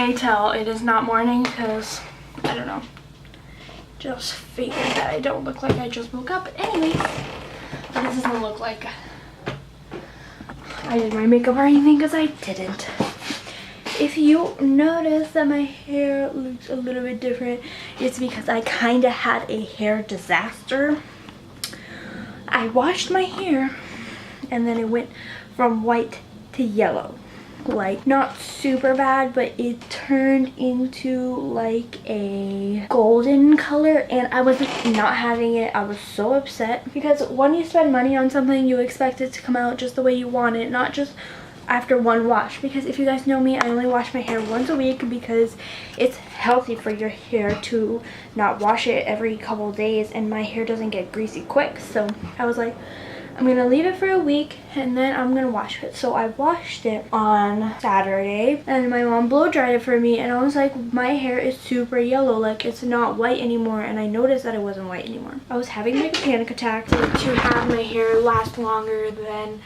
may tell it is not morning because, I don't know, just figured that I don't look like I just woke up. But anyways, this doesn't look like I did my makeup or anything because I didn't. If you notice that my hair looks a little bit different, it's because I kind of had a hair disaster. I washed my hair and then it went from white to yellow. Like, not super bad, but it turned into like a golden color and I was not having it. I was so upset because when you spend money on something, you expect it to come out just the way you want it, not just after one wash. Because if you guys know me, I only wash my hair once a week because it's healthy for your hair to not wash it every couple days, and my hair doesn't get greasy quick. So I was like, I'm gonna leave it for a week and then I'm gonna wash it. So I washed it on Saturday and my mom blow dried it for me, and I was like, my hair is super yellow, like it's not white anymore. And I noticed that it wasn't white anymore. I was having like a panic attack to have my hair last longer than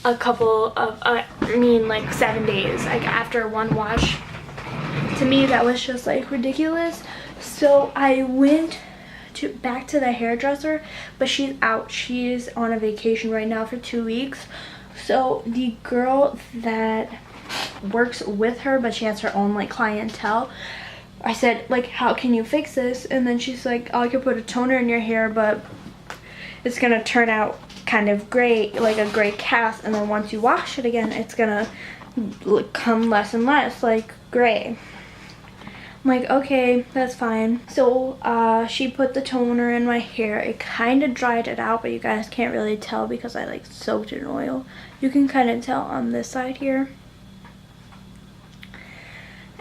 a couple of like 7 days, like after one wash. To me that was just like ridiculous. So I went back to the hairdresser, but she's out. She's on a vacation right now for 2 weeks. So the girl that works with her, but she has her own like clientele, I said like, how can you fix this? And then she's like, oh, I could put a toner in your hair, but it's gonna turn out kind of gray, like a gray cast, and then once you wash it again, it's gonna come less and less like gray. I'm like, okay, that's fine. So she put the toner in my hair. It kind of dried it out, but you guys can't really tell because I like soaked it in oil. You can kind of tell on this side here.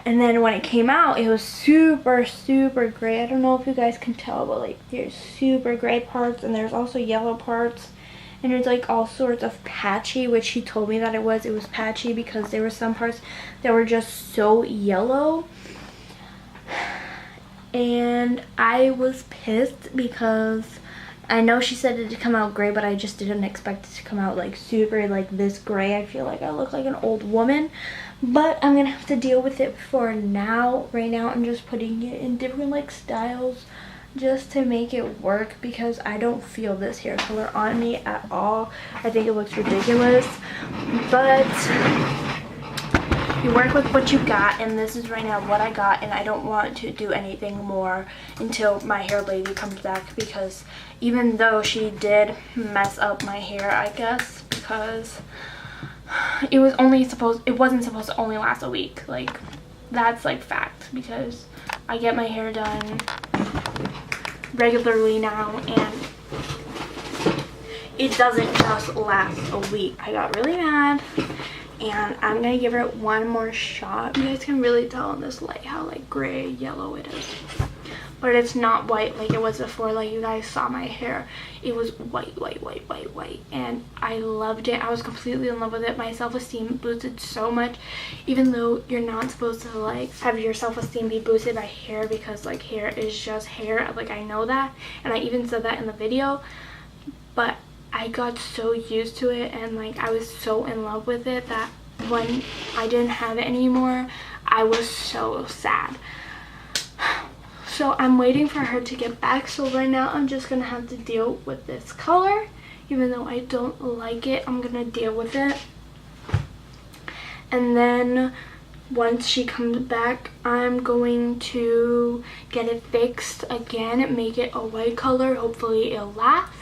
And then when it came out, it was super gray. I don't know if you guys can tell, but like there's super gray parts and there's also yellow parts. And it's like all sorts of patchy, which she told me that it was patchy because there were some parts that were just so yellow. And I was pissed because I know she said it to come out gray, but I just didn't expect it to come out like super like this gray. I feel like I look like an old woman, but I'm gonna have to deal with it for now. Right now I'm just putting it in different like styles just to make it work because I don't feel this hair color on me at all. I think it looks ridiculous, but you work with what you got, and this is right now what I got, and I don't want to do anything more until my hair lady comes back, because even though she did mess up my hair, I guess, because it wasn't supposed to only last a week. Like, that's like fact, because I get my hair done regularly now and it doesn't just last a week. I got really mad and I'm gonna give it one more shot. You guys can really tell in this light how like gray yellow it is, but it's not white like it was before. Like, you guys saw my hair, it was white, and I loved it. I was completely in love with it. My self-esteem boosted so much, even though you're not supposed to like have your self-esteem be boosted by hair, because like hair is just hair. Like, I know that, and I even said that in the video, but I got so used to it and like I was so in love with it that when I didn't have it anymore, I was so sad. So I'm waiting for her to get back. So right now I'm just gonna have to deal with this color. Even though I don't like it, I'm gonna deal with it. And then once she comes back, I'm going to get it fixed again, make it a white color. Hopefully it'll last.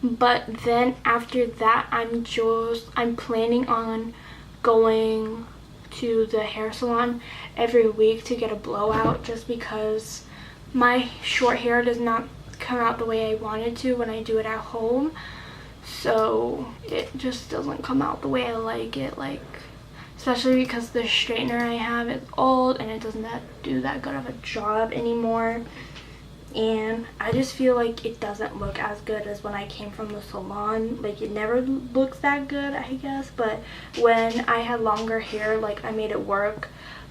But then after that, I'm planning on going to the hair salon every week to get a blowout, just because my short hair does not come out the way I want it to when I do it at home. So it just doesn't come out the way I like it, like, especially because the straightener I have is old and it doesn't do that good of a job anymore. And I just feel like it doesn't look as good as when I came from the salon. Like, it never looks that good, I guess, but when I had longer hair, like, I made it work.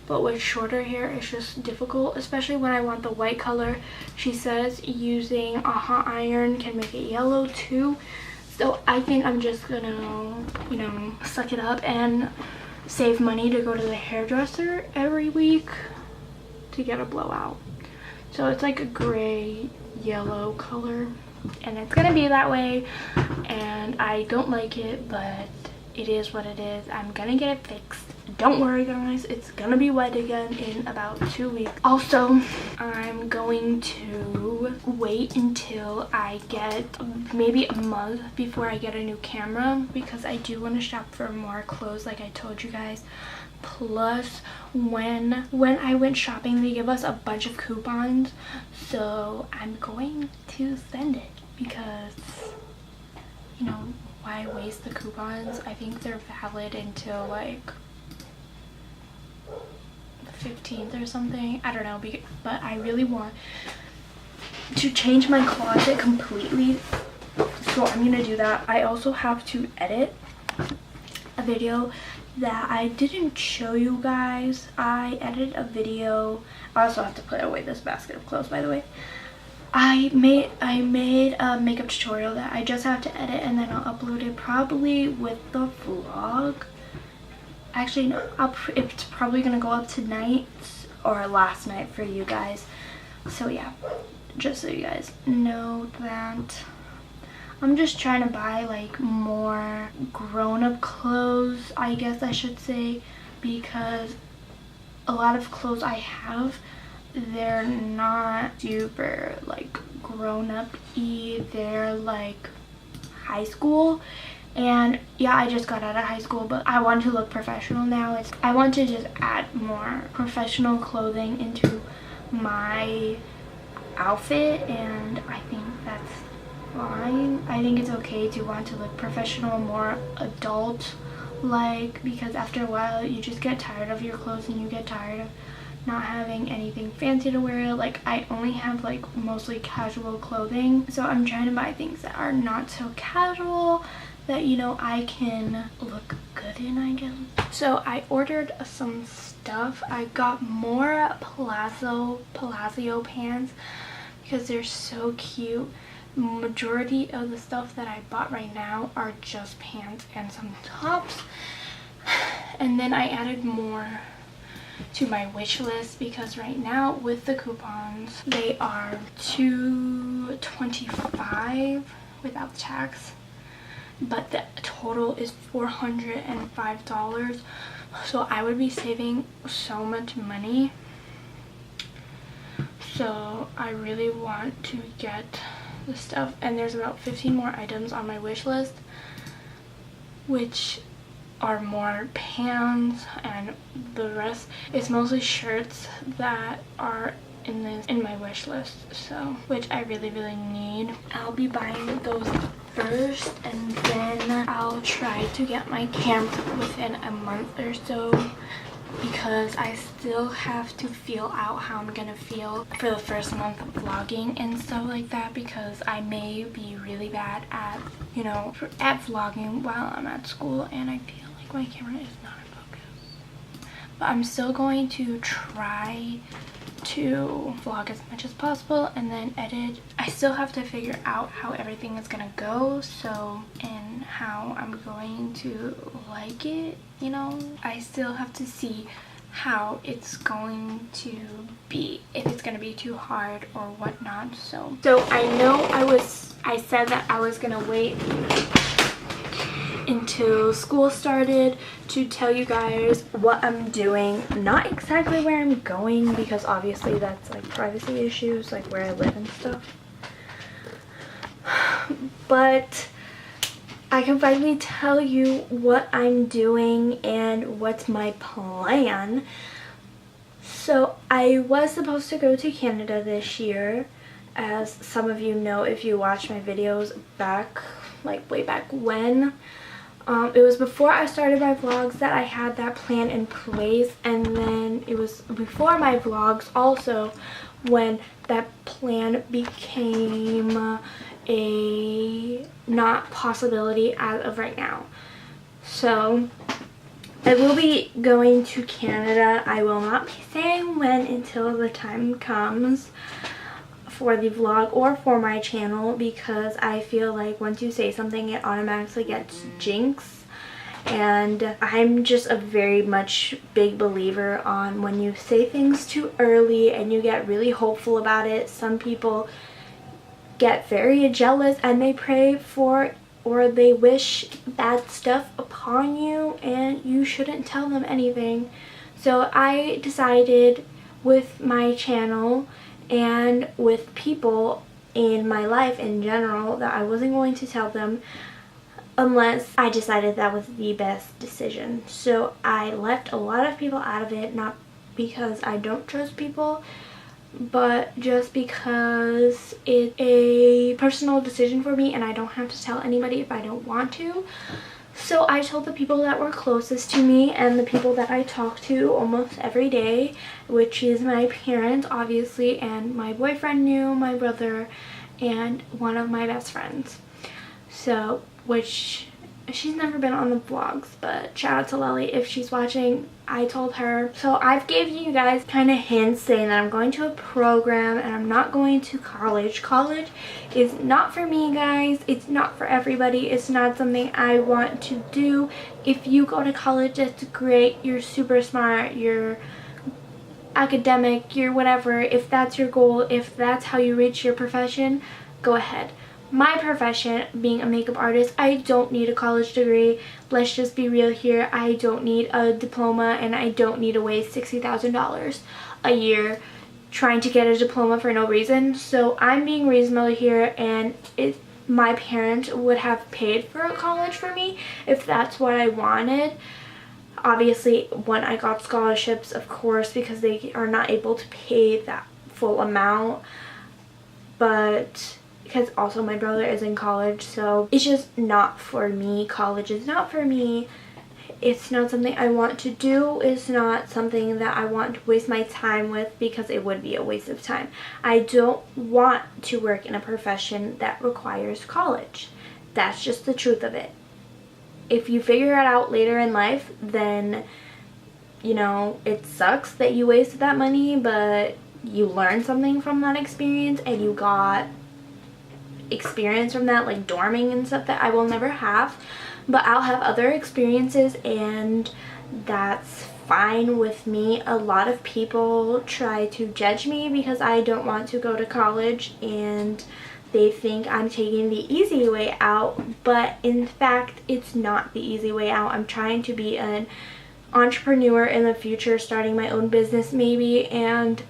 But with shorter hair, it's just difficult, especially when I want the white color. She says using a hot iron can make it yellow too. So I think I'm just gonna, you know, suck it up and save money to go to the hairdresser every week. to get a blowout. So it's like a gray yellow color, and it's gonna be that way, and I don't like it, but it is what it is. I'm gonna get it fixed. Don't worry guys, it's gonna be wet again in about 2 weeks. Also, I'm going to wait until I get maybe a month before I get a new camera, because I do want to shop for more clothes like I told you guys. Plus, when I went shopping, they give us a bunch of coupons, so I'm going to spend it because, you know, why waste the coupons? I think they're valid until like the 15th or something. I don't know, but I really want to change my closet completely, so I'm gonna do that. I also have to edit a video that I didn't show you guys. I edited a video. I also have to put away this basket of clothes, by the way. I made a makeup tutorial that I just have to edit, and then I'll upload it probably with the vlog. Actually, no, it's probably gonna go up tonight or last night for you guys. So yeah, just so you guys know that. I'm just trying to buy like more grown-up clothes, I guess I should say, because a lot of clothes I have, they're not super like grown-up-y. They're like high school, and yeah, I just got out of high school, but I want to look professional now. I want to just add more professional clothing into my outfit, and I think that's fine. I think it's okay to want to look professional, more adult like, because after a while you just get tired of your clothes and you get tired of not having anything fancy to wear. Like, I only have like mostly casual clothing, so I'm trying to buy things that are not so casual, that, you know, I can look good in, I guess. So I ordered some stuff. I got more Palazzo pants because they're so cute. Majority of the stuff that I bought right now are just pants and some tops, and then I added more to my wish list because right now with the coupons they are $225 without tax, but the total is $405, so I would be saving so much money. So I really want to get the stuff, and there's about 15 more items on my wish list, which are more pants, and the rest is mostly shirts that are in my wish list, so which I really need. I'll be buying those first, and then I'll try to get my camera within a month or so, because I still have to feel out how I'm gonna feel for the first month of vlogging and stuff like that, because I may be really bad at, you know, at vlogging while I'm at school, and I feel like my camera is not in focus. But I'm still going to try to vlog as much as possible and then edit. I still have to figure out how everything is gonna go, so, and how I'm going to like it, you know. I still have to see how it's going to be, if it's gonna be too hard or whatnot. So I know I said that I was gonna wait until school started to tell you guys what I'm doing, not exactly where I'm going, because obviously that's like privacy issues, like where I live and stuff, but I can finally tell you what I'm doing and what's my plan. So I was supposed to go to Canada this year, as some of you know if you watch my videos back, like way back when. It was before I started my vlogs that I had that plan in place, and then it was before my vlogs also when that plan became a not possibility as of right now. So I will be going to Canada. I will not be saying when until the time comes for the vlog or for my channel, because I feel like once you say something it automatically gets jinxed, And I'm just a very much big believer on when you say things too early and you get really hopeful about it. Some people get very jealous and they pray for or they wish bad stuff upon you, and you shouldn't tell them anything. So I decided with my channel and with people in my life in general that I wasn't going to tell them unless I decided that was the best decision. So I left a lot of people out of it, not because I don't trust people, but just because it's a personal decision for me and I don't have to tell anybody if I don't want to. So I told the people that were closest to me and the people that I talk to almost every day, which is my parents obviously, and my boyfriend knew, my brother, and one of my best friends. So, which she's never been on the vlogs, but shout out to Lily if she's watching. I told her. So I've gave you guys kind of hints saying that I'm going to a program and I'm not going to college. College is not for me, guys. It's not for everybody. It's not something I want to do. If you go to college, that's great. You're super smart. You're academic. You're whatever. If that's your goal, if that's how you reach your profession, go ahead. My profession, being a makeup artist, I don't need a college degree. Let's just be real here. I don't need a diploma, and I don't need to waste $60,000 a year trying to get a diploma for no reason. So I'm being reasonable here, and my parents would have paid for a college for me if that's what I wanted. Obviously, when I got scholarships, of course, because they are not able to pay that full amount, but because also my brother is in college, so it's just not for me. College is not for me. It's not something I want to do. It's not something that I want to waste my time with, because it would be a waste of time. I don't want to work in a profession that requires college. That's just the truth of it. If you figure it out later in life, then, you know, it sucks that you wasted that money, but you learned something from that experience and you got experience from that, like dorming and stuff that I will never have, but I'll have other experiences, and that's fine with me. A lot of people try to judge me because I don't want to go to college, and they think I'm taking the easy way out, but in fact it's not the easy way out. I'm trying to be an entrepreneur in the future, starting my own business maybe, and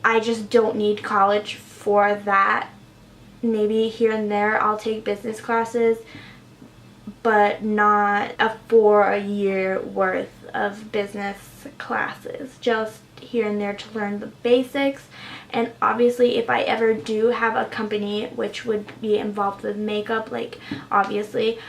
I just don't need college for that. Maybe here and there I'll take business classes, but not a 4-year worth of business classes. Just here and there to learn the basics. And obviously if I ever do have a company which would be involved with makeup, like obviously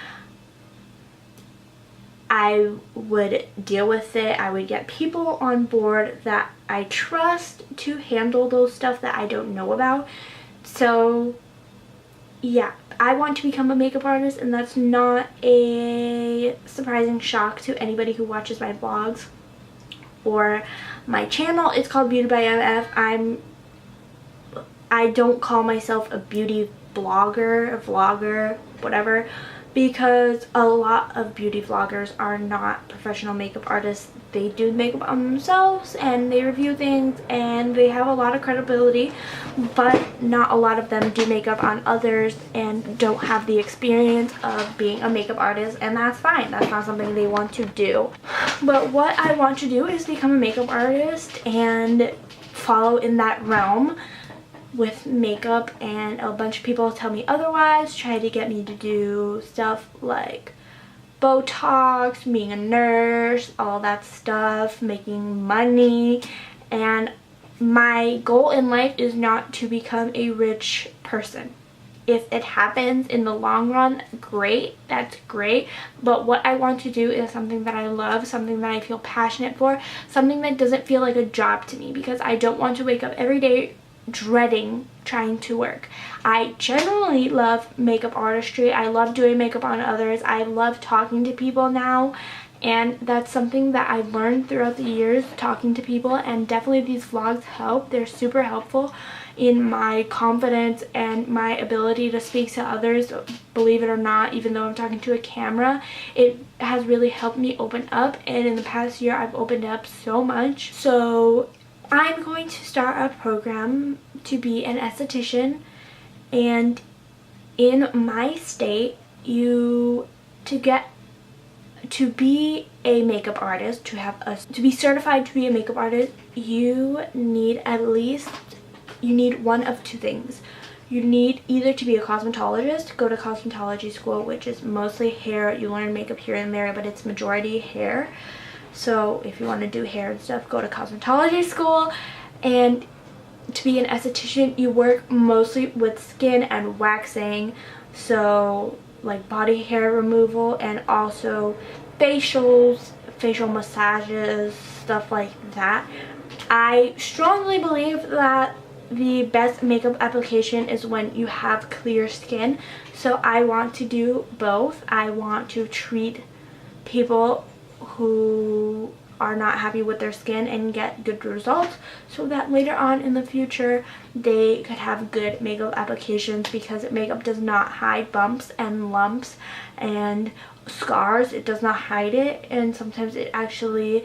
I would deal with it. I would get people on board that I trust to handle those stuff that I don't know about. So yeah, I want to become a makeup artist, and that's not a surprising shock to anybody who watches my vlogs or my channel. It's called BeautybyMF. I don't call myself a beauty blogger, a vlogger, whatever, because a lot of beauty vloggers are not professional makeup artists. They do makeup on themselves and they review things and they have a lot of credibility, but not a lot of them do makeup on others and don't have the experience of being a makeup artist, and that's fine. That's not something they want to do. But what I want to do is become a makeup artist and follow in that realm with makeup, and a bunch of people tell me otherwise, try to get me to do stuff like Botox, being a nurse, all that stuff, making money. And my goal in life is not to become a rich person. If it happens in the long run, great, that's great, but what I want to do is something that I love, something that I feel passionate for, something that doesn't feel like a job to me, because I don't want to wake up every day dreading trying to work. I generally love makeup artistry. I love doing makeup on others. I love talking to people now, And that's something that I've learned throughout the years talking to people, and definitely these vlogs help. They're super helpful in my confidence and my ability to speak to others, believe it or not. Even though I'm talking to a camera, it has really helped me open up, and in the past year I've opened up so much. So I'm going to start a program to be an esthetician, and in my state, to be a makeup artist, to be certified to be a makeup artist, you need one of two things. You need either to be a cosmetologist, go to cosmetology school, which is mostly hair. You learn makeup here and there, but it's majority hair. So if you want to do hair and stuff, go to cosmetology school. And to be an esthetician, you work mostly with skin and waxing, so like body hair removal, and also facials, facial massages, stuff like that. I strongly believe that the best makeup application is when you have clear skin, so I want to do both. I want to treat people who are not happy with their skin and get good results, so that later on in the future they could have good makeup applications, because makeup does not hide bumps and lumps and scars. It does not hide it, and sometimes it actually,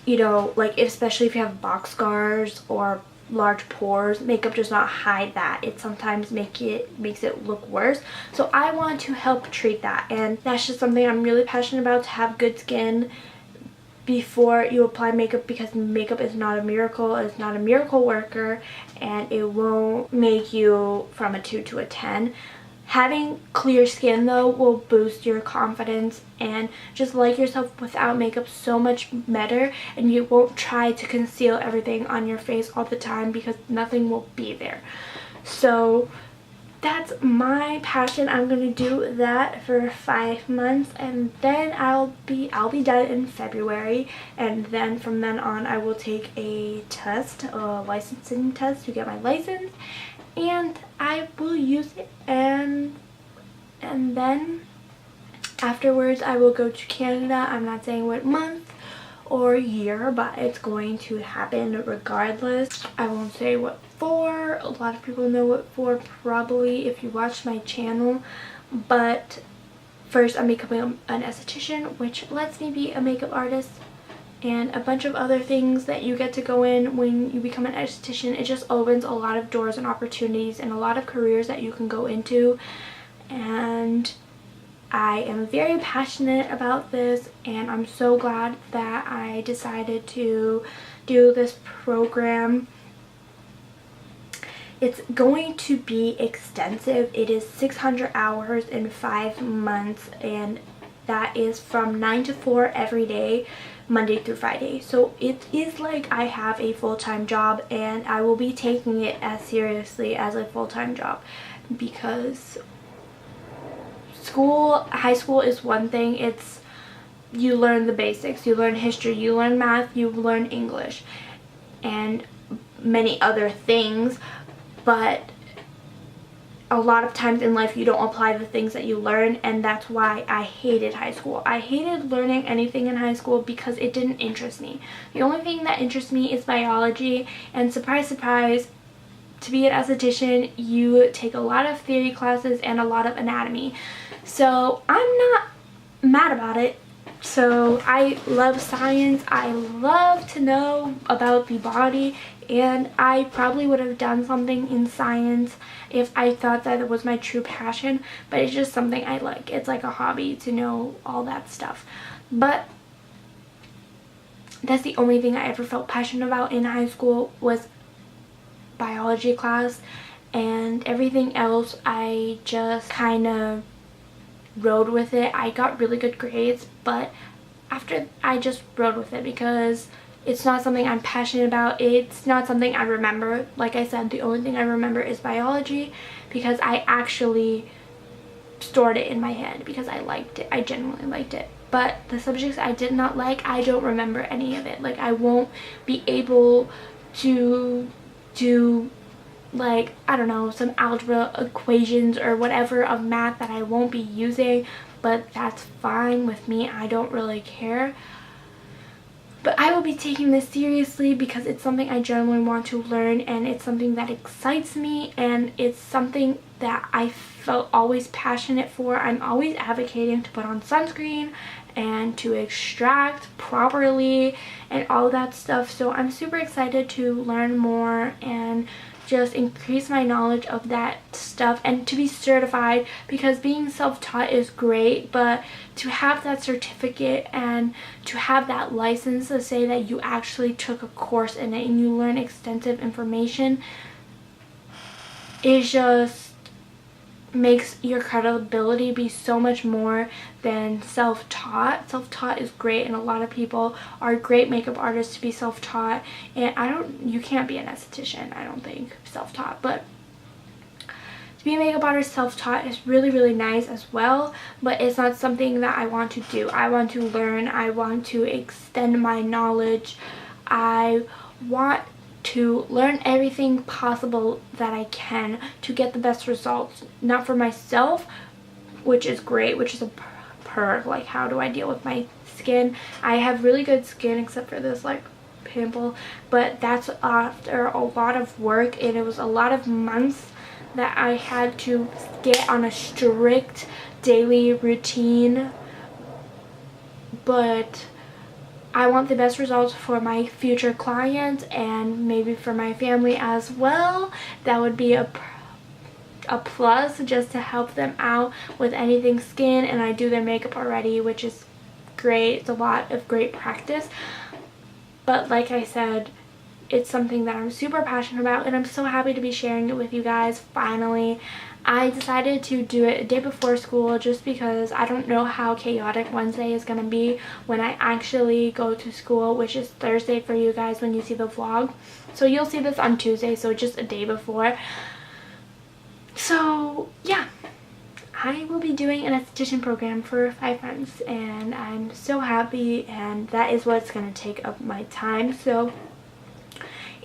you know, like especially if you have box scars or large pores, makeup does not hide that. It sometimes makes it look worse. So I want to help treat that, and that's just something I'm really passionate about, to have good skin before you apply makeup, because makeup is not a miracle. It's not a miracle worker, and it won't make you from a 2 to a 10. Having clear skin though will boost your confidence and just like yourself without makeup so much better, and you won't try to conceal everything on your face all the time, because nothing will be there. So that's my passion. I'm gonna do that for 5 months, and then I'll be done in February, and then from then on I will take a test, a licensing test to get my license, and I will use it, and then afterwards I will go to Canada. I'm not saying what month or year, but it's going to happen regardless. I won't say what for. A lot of people know what for probably if you watch my channel, but first I'm becoming an esthetician, which lets me be a makeup artist, and a bunch of other things that you get to go in when you become an esthetician. It just opens a lot of doors and opportunities and a lot of careers that you can go into, and I am very passionate about this, and I'm so glad that I decided to do this program. It's going to be extensive. It is 600 hours in 5 months, and that is from 9 to 4 every day, Monday through Friday. So it is like I have a full-time job, and I will be taking it as seriously as a full-time job, because high school is one thing. It's, you learn the basics, you learn history, you learn math, you learn English, and many other things, but a lot of times in life you don't apply the things that you learn, and that's why I hated high school. I hated learning anything in high school because it didn't interest me. The only thing that interests me is biology, and surprise surprise, to be an esthetician you take a lot of theory classes and a lot of anatomy. So I'm not mad about it. So I love science. I love to know about the body, and I probably would have done something in science if I thought that it was my true passion, but it's just something I like. It's like a hobby to know all that stuff. But that's the only thing I ever felt passionate about in high school, was biology class, and everything else I just kind of rode with it. I got really good grades, but after I just rode with it because it's not something I'm passionate about. It's not something I remember. Like I said, the only thing I remember is biology, because I actually stored it in my head because I liked it. I genuinely liked it. But the subjects I did not like, I don't remember any of it. Like, I won't be able to do, like, I don't know, some algebra equations or whatever of math that I won't be using. but that's fine with me. I don't really care. But I will be taking this seriously because it's something I genuinely want to learn, and it's something that excites me, and it's something that I felt always passionate for. I'm always advocating to put on sunscreen and to extract properly and all that stuff. So I'm super excited to learn more and just increase my knowledge of that stuff and to be certified, because being self-taught is great, but to have that certificate and to have that license to say that you actually took a course in it and you learn extensive information is just makes your credibility be so much more than self-taught. Self-taught is great, and a lot of people are great makeup artists to be self-taught, and you can't be an esthetician, I don't think, self-taught, but to be a makeup artist self-taught is really, really nice as well, but it's not something that I want to do. I want to learn, I want to extend my knowledge, I want to learn everything possible that I can to get the best results, not for myself, which is great, which is a perk, like how do I deal with my skin. I have really good skin except for this like pimple, but that's after a lot of work, and it was a lot of months that I had to get on a strict daily routine, but I want the best results for my future clients and maybe for my family as well. That would be a plus, just to help them out with anything skin, and I do their makeup already, which is great. It's a lot of great practice, but like I said, it's something that I'm super passionate about, and I'm so happy to be sharing it with you guys finally. I decided to do it a day before school just because I don't know how chaotic Wednesday is going to be when I actually go to school, which is Thursday for you guys when you see the vlog. So you'll see this on Tuesday, so just a day before. So yeah, I will be doing an esthetician program for 5 months, and I'm so happy, and that is what's going to take up my time. So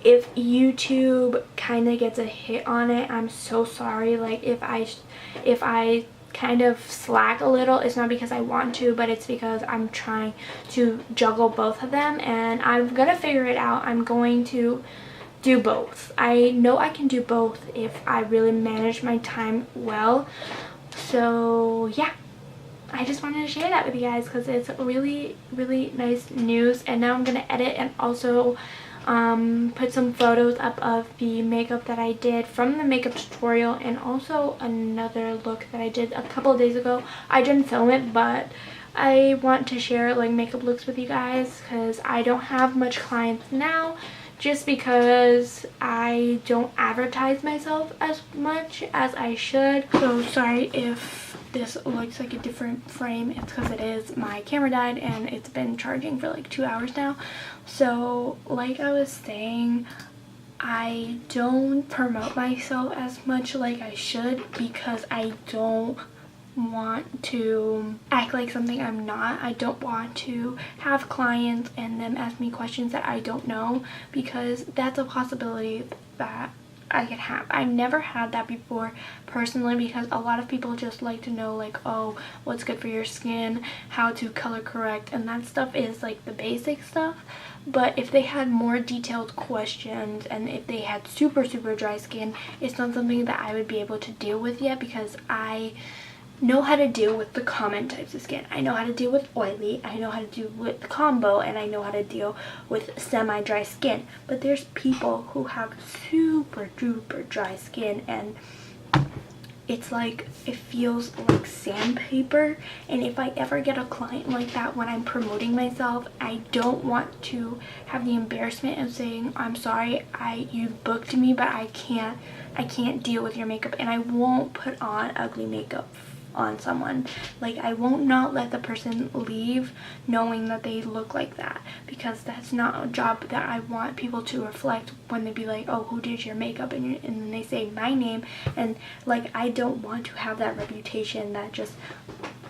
if YouTube kind of gets a hit on it, I'm so sorry. Like if I kind of slack a little, it's not because I want to, but it's because I'm trying to juggle both of them, and I'm gonna figure it out. I'm going to do both. I know I can do both if I really manage my time well. So yeah, I just wanted to share that with you guys because it's really, really nice news. And now I'm gonna edit and also put some photos up of the makeup that I did from the makeup tutorial, and also another look that I did a couple of days ago. I didn't film it, but I want to share like makeup looks with you guys because I don't have much clients now, just because I don't advertise myself as much as I should. So sorry if this looks like a different frame. It's because it is. My camera died and it's been charging for like 2 hours now. So like I was saying, I don't promote myself as much like I should because I don't want to act like something I'm not. I don't want to have clients and them ask me questions that I don't know, because that's a possibility that I could have. I've never had that before personally, because a lot of people just like to know like, oh, what's good for your skin, how to color correct, and that stuff is like the basic stuff. But if they had more detailed questions, and if they had super dry skin, it's not something that I would be able to deal with yet, because I know how to deal with the common types of skin. I know how to deal with oily, I know how to deal with the combo, and I know how to deal with semi-dry skin. But there's people who have super duper dry skin, and it's like, it feels like sandpaper. And if I ever get a client like that when I'm promoting myself, I don't want to have the embarrassment of saying, I'm sorry, you booked me, but I can't deal with your makeup, and I won't put on ugly makeup on someone. Like, I won't not let the person leave knowing that they look like that, because that's not a job that I want people to reflect when they be like, oh, who did your makeup, and then they say my name, and like, I don't want to have that reputation that just,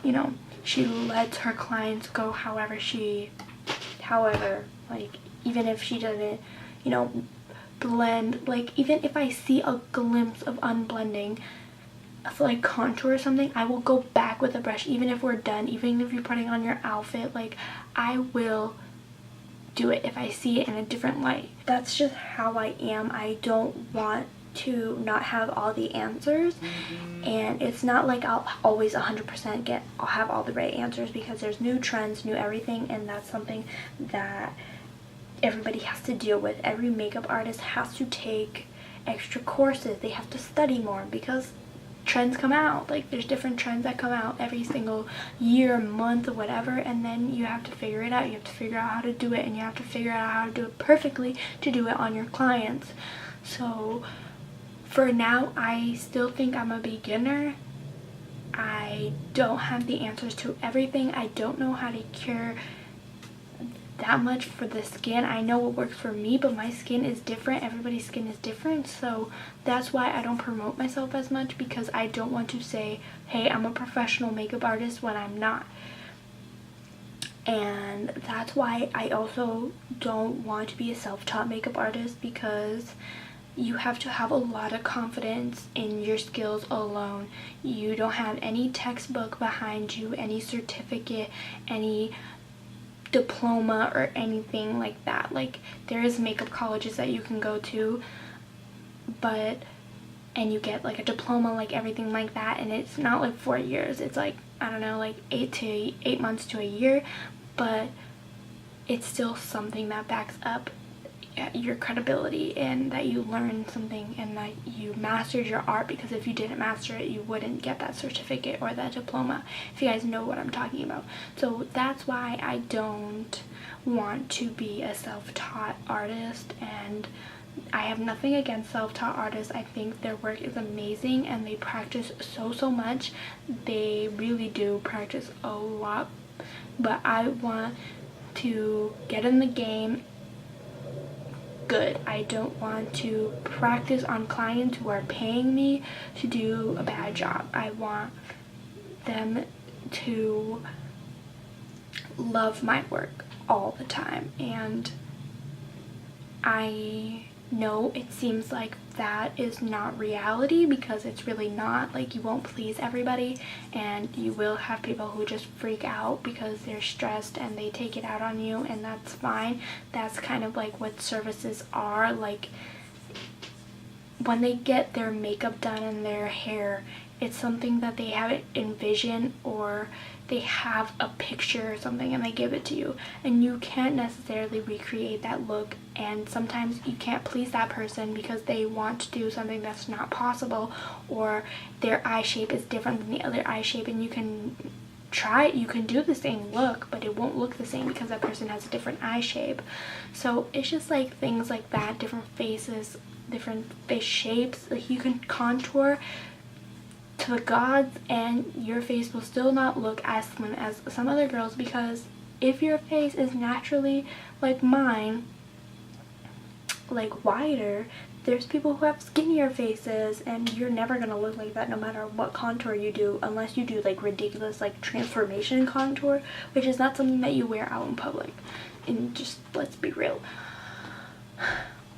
you know, she lets her clients go however, like, even if she doesn't, you know, blend. Like, even if I see a glimpse of unblending, like contour or something, I will go back with a brush even if we're done, even if you're putting on your outfit. Like, I will do it if I see it in a different light. That's just how I am. I don't want to not have all the answers, and it's not like I'll always 100% I'll have all the right answers, because there's new trends, new everything, and that's something that everybody has to deal with. Every makeup artist has to take extra courses. They have to study more because trends come out. Like, there's different trends that come out every single year, month, or whatever, and then you have to figure it out. You have to figure out how to do it, and you have to figure out how to do it perfectly to do it on your clients. So for now, I still think I'm a beginner. I don't have the answers to everything. I don't know how to cure that much for the skin. I know what works for me, but my skin is different. Everybody's skin is different, so that's why I don't promote myself as much, because I don't want to say, hey, I'm a professional makeup artist, when I'm not. And that's why I also don't want to be a self-taught makeup artist, because you have to have a lot of confidence in your skills alone. You don't have any textbook behind you, any certificate, any diploma or anything like that. Like, there is makeup colleges that you can go to, and you get like a diploma, like everything like that, and it's not like 4 years. It's like, I don't know, like 8 months to a year, but it's still something that backs up your credibility, and that you learn something, and that you mastered your art, because if you didn't master it, you wouldn't get that certificate or that diploma, if you guys know what I'm talking about. So that's why I don't want to be a self-taught artist, and I have nothing against self-taught artists. I think their work is amazing, and they practice so much. They really do practice a lot, but I want to get in the game good. I don't want to practice on clients who are paying me to do a bad job. I want them to love my work all the time, and I know it seems like that is not reality, because it's really not. Like, you won't please everybody, and you will have people who just freak out because they're stressed and they take it out on you, and that's fine. That's kind of like what services are. Like, when they get their makeup done and their hair, it's something that they haven't envisioned, or they have a picture or something and they give it to you, and you can't necessarily recreate that look, and sometimes you can't please that person because they want to do something that's not possible, or their eye shape is different than the other eye shape, and you can try it, you can do the same look, but it won't look the same because that person has a different eye shape. So it's just like things like that, different faces, different face shapes. Like, you can contour to the gods and your face will still not look as slim as some other girls, because if your face is naturally like mine, like wider, there's people who have skinnier faces, and you're never gonna look like that no matter what contour you do, unless you do like ridiculous like transformation contour, which is not something that you wear out in public. And just, let's be real.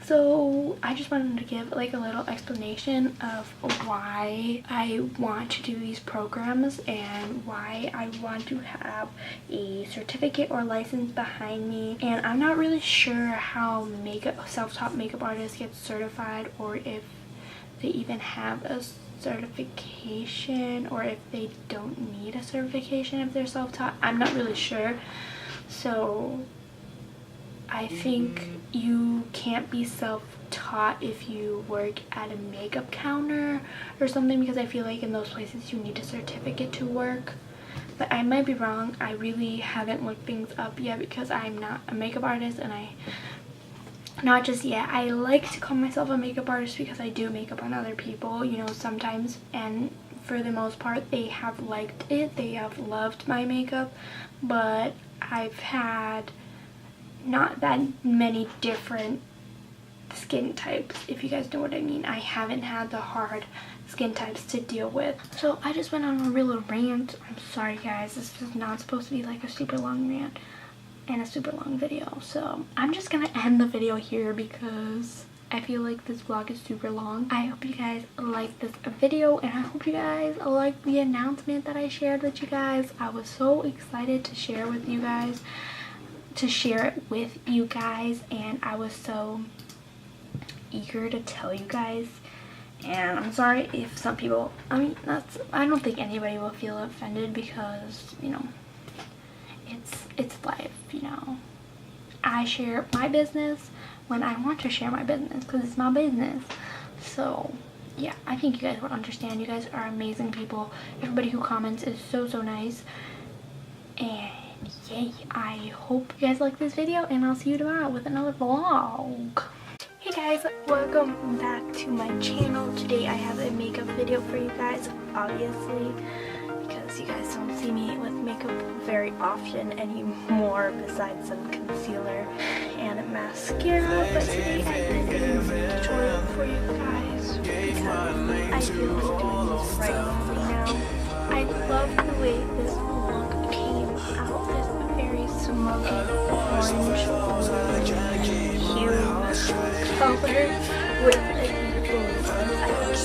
So I just wanted to give like a little explanation of why I want to do these programs, and why I want to have a certificate or license behind me. And I'm not really sure how self-taught makeup artists get certified, or if they even have a certification, or if they don't need a certification if they're self-taught. I'm not really sure. So I think you can't be self-taught if you work at a makeup counter or something, because I feel like in those places you need a certificate to work. But I might be wrong. I really haven't looked things up yet, because I'm not a makeup artist, and not just yet. I like to call myself a makeup artist because I do makeup on other people, you know, sometimes, and for the most part they have liked it. They have loved my makeup, but I've had not that many different skin types, if you guys know what I mean. I haven't had the hard skin types to deal with. So I just went on a real rant. I'm sorry guys, this is not supposed to be like a super long rant and a super long video. So I'm just gonna end the video here, because I feel like this vlog is super long. I hope you guys like this video, and I hope you guys like the announcement that I shared with you guys. I was so excited to share with you guys, and I was so eager to tell you guys. And I'm sorry if some people, I don't think anybody will feel offended, because, you know, it's life, you know. I share my business when I want to share my business, because it's my business. So yeah, I think you guys will understand. You guys are amazing people. Everybody who comments is so nice. And yay, I hope you guys like this video, and I'll see you tomorrow with another vlog. Hey guys, welcome back to my channel. Today I have a makeup video for you guys, obviously, because you guys don't see me with makeup very often anymore, besides some concealer and mascara. But today I did a tutorial for you guys because I feel like doing this regularly now. I love the way this look came out, this very smoky orange hue color with like the blue. I think it's